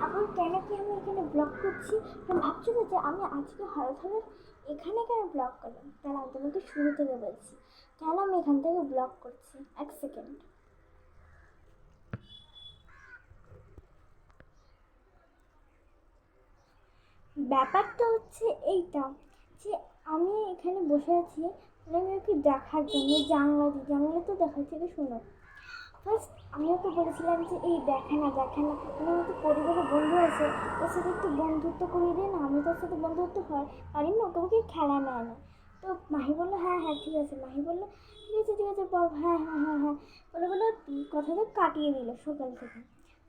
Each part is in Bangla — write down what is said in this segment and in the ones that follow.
এখন কেন কি আমি এখানে ব্লগ করছি? ভাবছো না যে আমি আজকে হঠাৎ এখানে কেন ব্লগ করলাম? তাহলে আমি তোমাকে শুরু থেকে বলছি কেন আমি এখান থেকে ব্লগ করছি। এক সেকেন্ড। ব্যাপারটা হচ্ছে এইটা যে আমি এখানে বসে আছি আমি ওকে দেখার জন্য জানলা তো দেখাচ্ছি। এটা শোনো, ফার্স্ট আমি ওকে বলেছিলাম যে এই দেখে না আমার তো পরিবারের বন্ধু আছে, ওর সাথে একটু বন্ধুত্ব করিয়ে দে না, আমি তোর সাথে বন্ধুত্ব পারি না, ওকে খেলা নেয় না। তো মাহি বললো হ্যাঁ হ্যাঁ ঠিক আছে। মাহি বললো ঠিক আছে বল, হ্যাঁ হ্যাঁ হ্যাঁ হ্যাঁ বলে কথাটা কাটিয়ে দিল সকাল থেকে।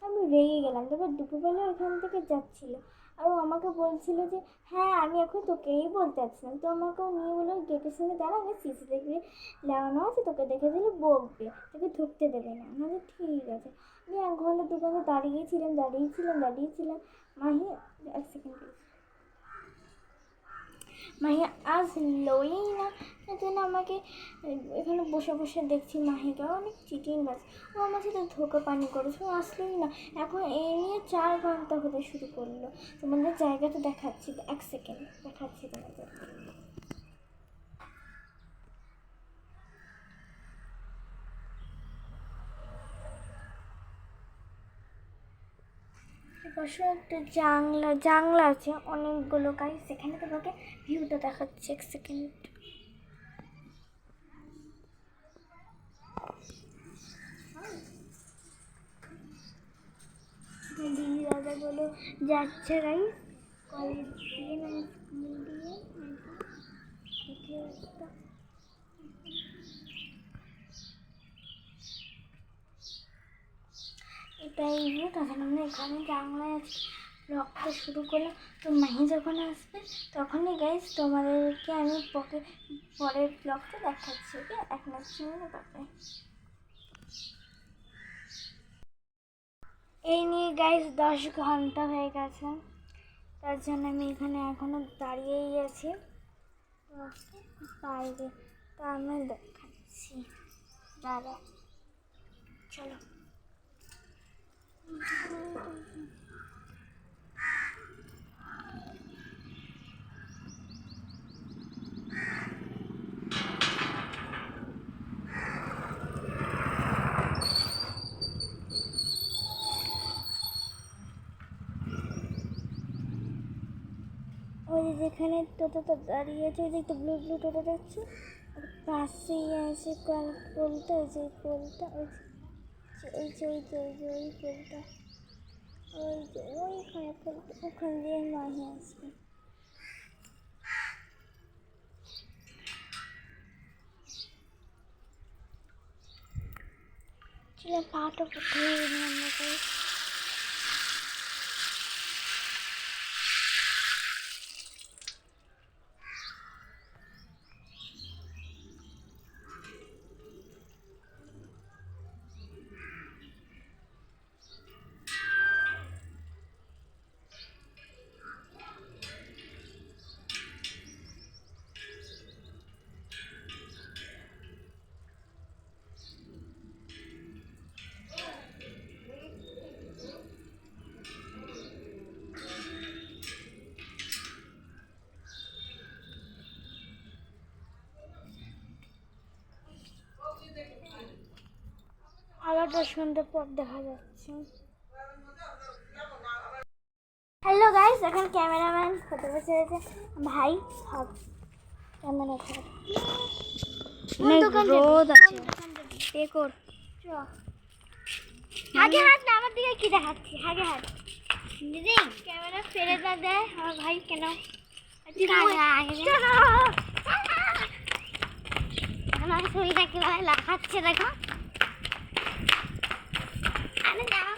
আমি রেগে গেলাম। তারপর দুপুরবেলা ওখান থেকে যাচ্ছিলো আর ও আমাকে বলছিল যে হ্যাঁ আমি এখন তোকেই বলতে চাচ্ছিলাম। তো আমাকেও নিয়ে বললো গেটের সামনে দাঁড়া, আমি সিসিটিভি লাগানো আছে, তোকে দেখে দিলে বকবে, তোকে ঢুকতে দেবে না। আমি ঠিক আছে। আমি 1 ঘন্টা 2 ঘন্টা দাঁড়িয়েছিলাম। মাহি এক সেকেন্ড, মাহি আসলোই না। সেজন্য আমাকে এখানে বসে বসে দেখছি মাহিকে অনেক চিটিং বাজ। ও আমার সাথে ধোকা পানি করেছে, ও আসলোই না। এখন এই নিয়ে 4 ঘন্টা হতে শুরু করলো। তোমাদের জায়গাটা দেখাচ্ছি, এক সেকেন্ড দেখাচ্ছি তোমাদের। পাশে একটা জানলা আছে অনেকগুলো। গাইস সেখানে তোমাকে ভিউটা দেখাচ্ছে, এক সেকেন্ড। দিদি দাদাগুলো যাচ্ছে গাইস কলেজ দিয়ে না স্কুল দিয়ে। এটাই তখন আমরা এখানে জানলায় আছি, ব্লগটা শুরু করলাম। তো মাহি যখন আসবে তখনই গাইস তোমাদেরকে আমি পরের ব্লগটা দেখাচ্ছি। ওকে, এক মাস ব্যাপারে এই নিয়ে গাইস 10 ঘন্টা হয়ে গেছে। তার জন্য আমি এখানে এখনো দাঁড়িয়েই আছি বাইরে। তা আমি দেখাচ্ছি, দাঁড়া চলো। ওই যেখানে টোটোটা দাঁড়িয়ে আছে, ওই যে একটা ব্লু টোটো যাচ্ছে, পাশেই আছে পোলটা। ওই যে পোলটা, ওই পোলটা, ওইখানে পোলটা, ওখান দিয়ে মাহি আসবে। চলো পাটা কোথায় আমরা আবার 10 ঘন্টা পর দেখা যাচ্ছে। হ্যালো গাইস, এখন ক্যামেরাম্যান হতে বসে আছে ভাই। সব ক্যামেরা খারাপ, রোদ আছে পে কর। আগে হাত না, আমার দিকে কি দেখাচ্ছি? আগে হাত দিদি, ক্যামেরা ফেলে দেয় আমার ভাই। কেন আমার শরীরটা কিভাবে লাফাচ্ছে দেখো। আমি জামা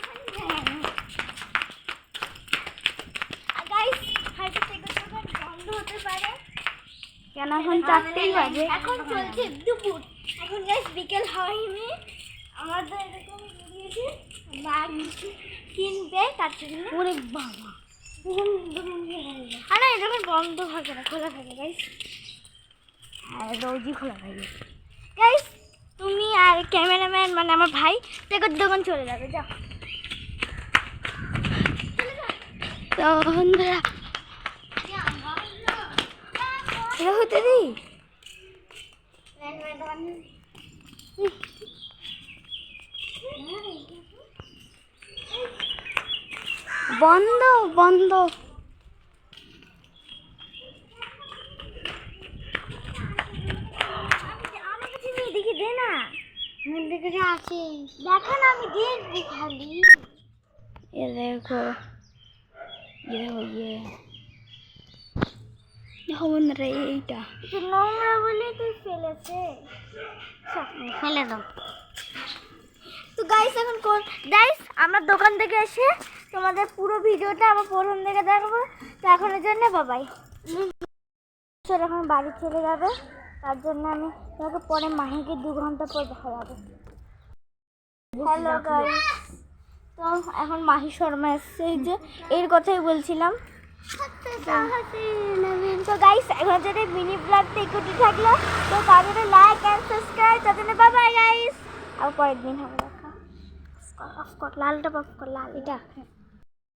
বন্ধ হতে পারে কেন, এখন 4টেই বাজে, এখন চলছে দুপুর। এখন গাইস বিকেল হয়নি, আমাদের এরকম দিয়েছে বাঘ কিনবে তার জন্য। ওরে বাবা, আরে এরকম বন্ধ থাকে না, খোলা থাকে গাইস। হ্যাঁ রোজই খোলা থাকে গাইস। তুমি আর ক্যামেরাম্যান মানে আমার ভাই দোকান চলে যাবে, যাও চলে যাও। বন্ধুরা এটা হতে দিই বন্ধ বন্ধ দেখি দে না দেখে আছে দেখো না আমি দেখবি খালি ये देखो ये দেখো বন্ধুরা এইটা নোংরা বলে তুই ফেলেছে ফেলে দাও তো গাইস এখন কোন গাইস আমরা দোকান থেকে এসে তোমাদের পুরো ভিডিওটা আবার প্রথম থেকে দেখবো তো এখনের জন্য বাবাই এখন বাড়ি চলে যাবে তার জন্য আমি তোমাকে পরে মাহিকে 2 ঘন্টা পর দেখা যাবে হ্যালো গাইস তো এখন মাহি শর্মা এসছে এই যে এর কথাই বলছিলাম তো গাইস এখন যদি মিনি ব্লগটা একটু থাকলো তো তাদের লাইক এন্ড সাবস্ক্রাইব তাদের বাই বাই গাইস আর পরের দিন হবে দেখা অফ কর লালটা অফ কর লাল এটা